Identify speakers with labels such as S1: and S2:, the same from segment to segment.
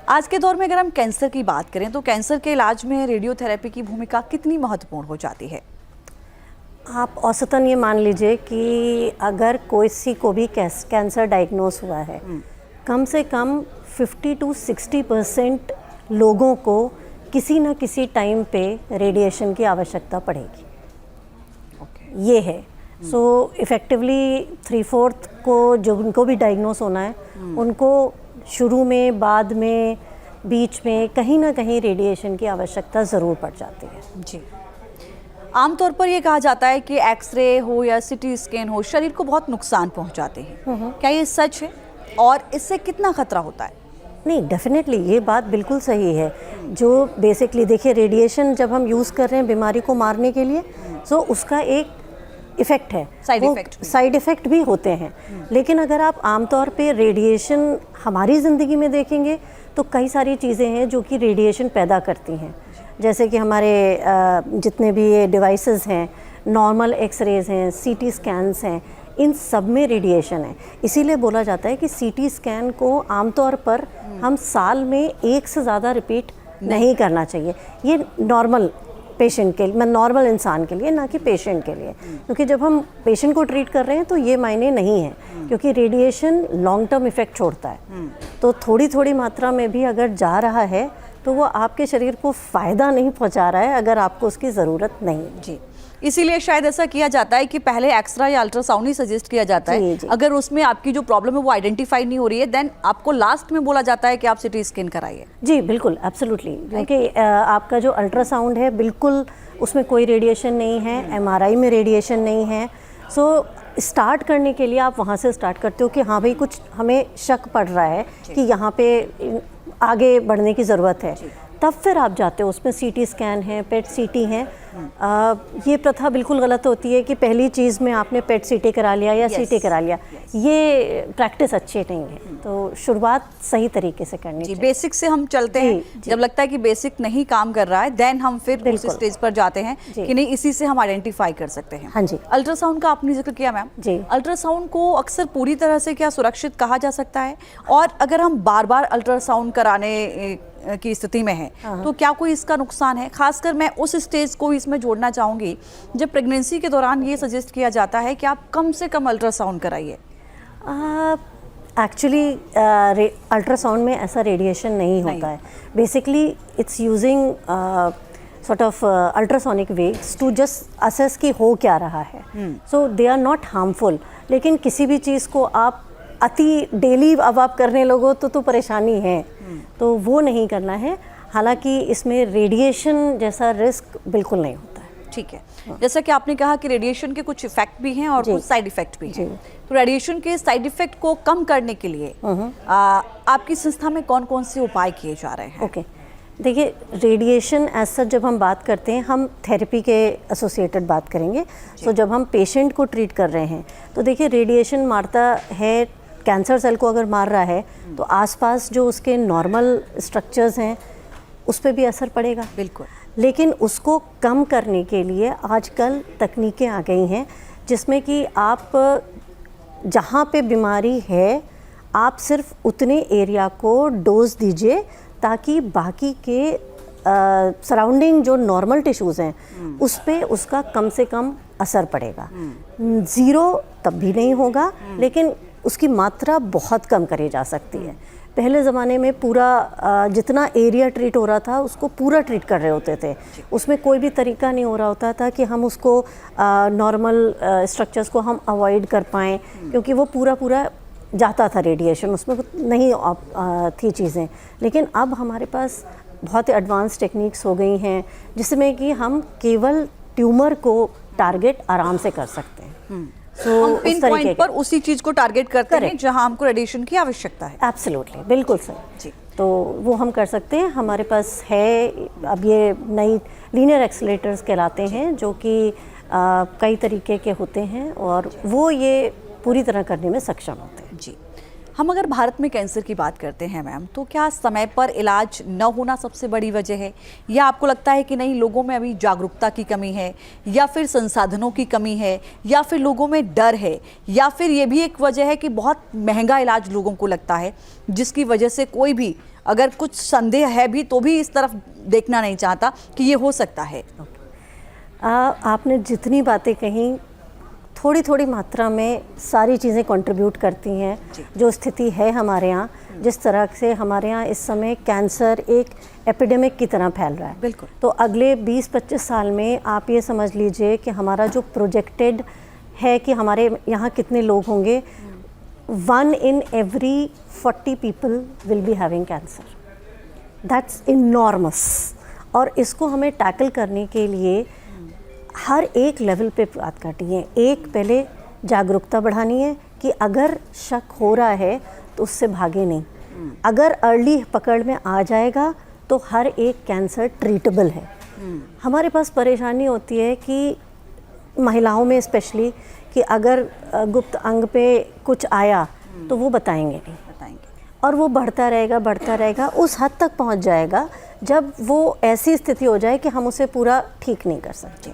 S1: आज के दौर में अगर हम कैंसर की बात करें तो कैंसर के इलाज में रेडियोथेरेपी की भूमिका कितनी महत्वपूर्ण हो जाती है?
S2: आप औसतन ये मान लीजिए कि अगर किसी को भी कैंसर डायग्नोस हुआ है, कम से कम 50 to 60% लोगों को किसी न किसी टाइम पे रेडिएशन की आवश्यकता पड़ेगी। ये है। सो इफ़ेक्टिवली 3/4 को जो उनको भी डायग्नोस होना है, उनको शुरू में, बाद में, बीच में कहीं ना कहीं रेडिएशन की आवश्यकता ज़रूर पड़ जाती है।
S1: जी, आमतौर पर ये कहा जाता है कि एक्सरे हो या सिटी स्कैन हो शरीर को बहुत नुकसान पहुंचाते हैं। क्या ये सच है और इससे कितना खतरा होता है?
S2: नहीं, डेफिनेटली ये बात बिल्कुल सही है। जो बेसिकली देखिए, रेडिएशन जब हम यूज़ कर रहे हैं बीमारी को मारने के लिए, तो उसका एक इफ़ेक्ट है, साइड इफ़ेक्ट भी होते हैं। लेकिन अगर आप आमतौर पे रेडिएशन हमारी ज़िंदगी में देखेंगे तो कई सारी चीज़ें हैं जो कि रेडिएशन पैदा करती हैं। जैसे कि हमारे जितने भी ये डिवाइसेस हैं, नॉर्मल एक्सरेज हैं, सीटी स्कैन्स हैं, इन सब में रेडिएशन है। इसीलिए बोला जाता है कि सीटी स्कैन को आमतौर पर हम साल में 1 से ज़्यादा रिपीट नहीं करना चाहिए। ये नॉर्मल पेशेंट के लिए, नॉर्मल इंसान के लिए, ना कि पेशेंट के लिए। क्योंकि जब हम पेशेंट को ट्रीट कर रहे हैं तो ये मायने नहीं है, क्योंकि रेडिएशन लॉन्ग टर्म इफ़ेक्ट छोड़ता है। तो थोड़ी थोड़ी मात्रा में भी अगर जा रहा है तो वो आपके शरीर को फ़ायदा नहीं पहुंचा रहा है अगर आपको उसकी ज़रूरत नहीं है।
S1: जी, इसीलिए शायद ऐसा किया जाता है कि पहले एक्सरा या अल्ट्रासाउंड ही सजेस्ट किया जाता है।
S2: जी।
S1: अगर उसमें आपकी जो प्रॉब्लम है वो आइडेंटिफाई नहीं हो रही है, देन आपको लास्ट में बोला जाता है कि आप सिटी स्कैन कराइए।
S2: जी बिल्कुल, एब्सोल्युटली। क्योंकि आपका जो अल्ट्रासाउंड है बिल्कुल उसमें कोई रेडिएशन नहीं है, एमआरआई में रेडिएशन नहीं है। सो स्टार्ट करने के लिए आप वहाँ से स्टार्ट करते हो कि हाँ भाई, कुछ हमें शक पड़ रहा है कि यहाँ पे आगे बढ़ने की ज़रूरत है। तब फिर आप जाते हो, उसमें सीटी स्कैन है, पेट सीटी है। ये प्रथा बिल्कुल गलत होती है कि पहली चीज़ में आपने पेट सीटी करा लिया या सीटी करा लिया। ये प्रैक्टिस अच्छी नहीं है। तो शुरुआत सही तरीके से करनी चाहिए।
S1: बेसिक से हम चलते हैं। जब लगता है कि बेसिक नहीं काम कर रहा है, देन हम फिर उस स्टेज पर जाते हैं कि नहीं, इसी से हम आइडेंटिफाई कर सकते हैं।
S2: हाँ जी।
S1: अल्ट्रासाउंड का आपने जिक्र किया मैम।
S2: जी।
S1: अल्ट्रासाउंड को अक्सर पूरी तरह से क्या सुरक्षित कहा जा सकता है? और अगर हम बार बार अल्ट्रासाउंड कराने की स्थिति में है तो क्या कोई इसका नुकसान है? खासकर मैं उस स्टेज को इसमें जोड़ना चाहूँगी जब प्रेगनेंसी के दौरान ये सजेस्ट किया जाता है कि आप कम से कम अल्ट्रासाउंड कराइए।
S2: एक्चुअली अल्ट्रासाउंड में ऐसा रेडिएशन नहीं होता है। Basically it's using sort of ultrasonic waves to just assess कि हो क्या रहा है। So they are not harmful. लेकिन किसी भी चीज़ को आप अति डेली अब आप करने लगो तो परेशानी है, तो वो नहीं करना है। हालांकि इसमें रेडिएशन जैसा रिस्क बिल्कुल नहीं होता है।
S1: ठीक है। जैसा कि आपने कहा कि रेडिएशन के कुछ इफेक्ट भी हैं और कुछ साइड इफेक्ट भी हैं। तो रेडिएशन के साइड इफेक्ट को कम करने के लिए आपकी संस्था में कौन कौन से उपाय किए जा रहे हैं?
S2: ओके, देखिए, रेडिएशन एज सच जब हम बात करते हैं, हम थेरेपी के एसोसिएटेड बात करेंगे। सो जब हम पेशेंट को ट्रीट कर रहे हैं तो देखिए, रेडिएशन मारता है, कैंसर सेल को अगर मार रहा है तो आसपास जो उसके नॉर्मल स्ट्रक्चर्स हैं उस पर भी असर पड़ेगा।
S1: बिल्कुल।
S2: लेकिन उसको कम करने के लिए आजकल तकनीकें आ गई हैं जिसमें कि आप जहाँ पे बीमारी है आप सिर्फ उतने एरिया को डोज दीजिए ताकि बाकी के सराउंडिंग जो नॉर्मल टिश्यूज़ हैं उस पे उसका कम से कम असर पड़ेगा। ज़ीरो तब भी नहीं होगा, लेकिन उसकी मात्रा बहुत कम करी जा सकती है। पहले ज़माने में पूरा जितना एरिया ट्रीट हो रहा था उसको पूरा ट्रीट कर रहे होते थे। उसमें कोई भी तरीका नहीं हो रहा होता था कि हम उसको नॉर्मल स्ट्रक्चर्स को हम अवॉइड कर पाएँ, क्योंकि वो पूरा जाता था रेडिएशन, उसमें नहीं थी चीज़ें। लेकिन अब हमारे पास बहुत एडवांस टेक्निक्स हो गई हैं जिसमें कि हम केवल ट्यूमर को टारगेट आराम से कर सकते हैं।
S1: हम पिन पॉइंट पर उसी चीज को टारगेट करते हैं जहां हमको रेडिएशन की आवश्यकता है।
S2: एब्सोल्युटली, बिल्कुल सही
S1: जी।
S2: तो वो हम कर सकते हैं। हमारे पास है, अब ये नई लीनियर एक्सीलरेटर्स कहलाते हैं, जो कि कई तरीके के होते हैं और वो ये पूरी तरह करने में सक्षम होते हैं।
S1: जी, हम अगर भारत में कैंसर की बात करते हैं मैम, तो क्या समय पर इलाज न होना सबसे बड़ी वजह है, या आपको लगता है कि नहीं, लोगों में अभी जागरूकता की कमी है, या फिर संसाधनों की कमी है, या फिर लोगों में डर है, या फिर ये भी एक वजह है कि बहुत महंगा इलाज लोगों को लगता है, जिसकी वजह से कोई भी अगर कुछ संदेह है भी तो भी इस तरफ देखना नहीं चाहता कि ये हो सकता है?
S2: आपने जितनी बातें कही, थोड़ी थोड़ी मात्रा में सारी चीज़ें कंट्रीब्यूट करती हैं। जो स्थिति है हमारे यहाँ, जिस तरह से हमारे यहाँ इस समय कैंसर एक एपिडेमिक की तरह फैल रहा है,
S1: बिल्कुल,
S2: तो अगले 20-25 साल में आप ये समझ लीजिए कि हमारा जो प्रोजेक्टेड है कि हमारे यहाँ कितने लोग होंगे, 1 in every 40 people will be having cancer. That's enormous. और इसको हमें टैकल करने के लिए हर एक लेवल पे बात करनी है। एक, पहले जागरूकता बढ़ानी है कि अगर शक हो रहा है तो उससे भागे नहीं। अगर अर्ली पकड़ में आ जाएगा तो हर एक कैंसर ट्रीटेबल है। हमारे पास परेशानी होती है कि महिलाओं में स्पेशली कि अगर गुप्त अंग पे कुछ आया तो वो बताएंगे नहीं, और वो बढ़ता रहेगा, उस हद तक पहुंच जाएगा जब वो ऐसी स्थिति हो जाए कि हम उसे पूरा ठीक नहीं कर सकते।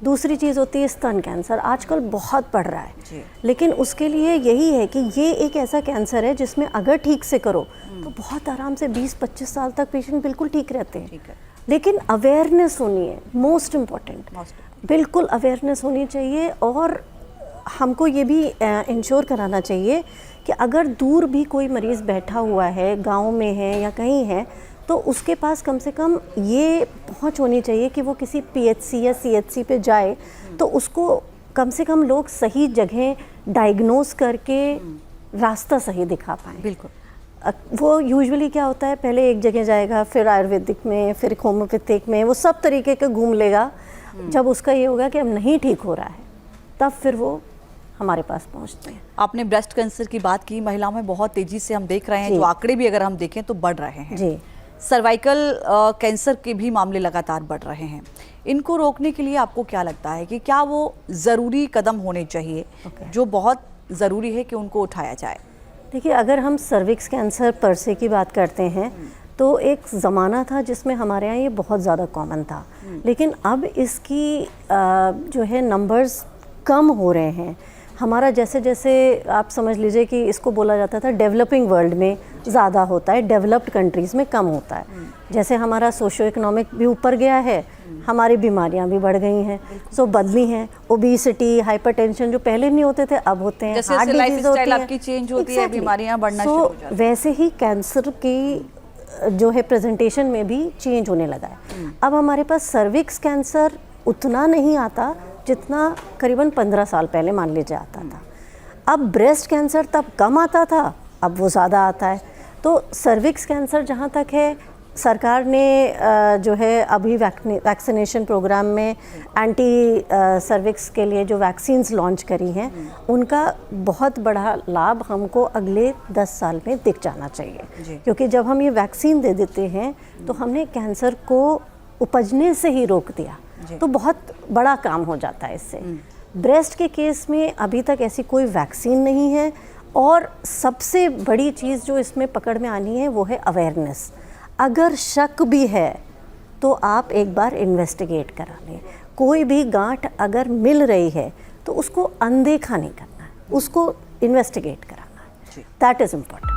S2: दूसरी चीज़ होती है स्तन कैंसर, आजकल बहुत बढ़ रहा है, लेकिन उसके लिए यही है कि ये एक ऐसा कैंसर है जिसमें अगर ठीक से करो तो बहुत आराम से 20-25 साल तक पेशेंट बिल्कुल ठीक रहते हैं। लेकिन अवेयरनेस होनी है, मोस्ट इम्पॉर्टेंट, बिल्कुल अवेयरनेस होनी चाहिए। और हमको ये भी इंश्योर कराना चाहिए कि अगर दूर भी कोई मरीज़ बैठा हुआ है, गांव में है या कहीं है, तो उसके पास कम से कम ये पहुंच होनी चाहिए कि वो किसी पीएचसी या सीएचसी पे जाए तो उसको कम से कम लोग सही जगह डायग्नोस करके रास्ता सही दिखा पाएँ।
S1: बिल्कुल।
S2: वो यूजुअली क्या होता है, पहले एक जगह जाएगा, फिर आयुर्वेदिक में, फिर होम्योपैथिक में, वो सब तरीके के घूम लेगा। जब उसका ये होगा कि अब नहीं ठीक हो रहा है, तब फिर वो हमारे पास पहुंचते हैं।
S1: आपने ब्रेस्ट कैंसर की बात की, महिलाओं में बहुत तेजी से हम देख रहे हैं, जो आंकड़े भी अगर हम देखें तो बढ़ रहे हैं
S2: जी।
S1: सर्वाइकल कैंसर के भी मामले लगातार बढ़ रहे हैं। इनको रोकने के लिए आपको क्या लगता है कि क्या वो ज़रूरी कदम होने चाहिए जो बहुत ज़रूरी है कि उनको उठाया जाए?
S2: देखिए, अगर हम सर्विक्स कैंसर पर से की बात करते हैं तो एक ज़माना था जिसमें हमारे यहाँ ये बहुत ज़्यादा कॉमन था, लेकिन अब इसकी जो है नंबर्स कम हो रहे हैं। हमारा जैसे जैसे आप समझ लीजिए कि इसको बोला जाता था डेवलपिंग वर्ल्ड में ज़्यादा होता है, डेवलप्ड कंट्रीज़ में कम होता है। जैसे हमारा सोशो इकोनॉमिक भी ऊपर गया है, हमारी बीमारियां भी बढ़ गई हैं, सो बदली हैं। ओबेसिटी, हाइपरटेंशन जो पहले नहीं होते थे अब होते हैं,
S1: जैसे
S2: हार्ट डिजीज होती है,
S1: आपकी चेंज होती है, बीमारियां बढ़ना शुरू हो जाती हैं।
S2: वैसे ही कैंसर की जो है प्रेजेंटेशन में भी चेंज होने लगा है। अब हमारे पास सर्विक्स कैंसर उतना नहीं आता जितना करीबन 15 साल पहले मान लीजिए आता था। अब ब्रेस्ट कैंसर तब कम आता था, अब वो ज़्यादा आता है। तो सर्विक्स कैंसर जहाँ तक है, सरकार ने जो है अभी वैक्सीनेशन प्रोग्राम में एंटी सर्विक्स के लिए जो वैक्सीन्स लॉन्च करी हैं, उनका बहुत बड़ा लाभ हमको अगले 10 साल में दिख जाना चाहिए। क्योंकि जब हम ये वैक्सीन दे देते हैं तो हमने कैंसर को उपजने से ही रोक दिया, तो बहुत बड़ा काम हो जाता है इससे। ब्रेस्ट के केस में अभी तक ऐसी कोई वैक्सीन नहीं है, और सबसे बड़ी चीज़ जो इसमें पकड़ में आनी है वो है अवेयरनेस। अगर शक भी है तो आप एक बार इन्वेस्टिगेट करा लें। कोई भी गांठ अगर मिल रही है तो उसको अनदेखा नहीं करना है, उसको इन्वेस्टिगेट कराना है। That is important.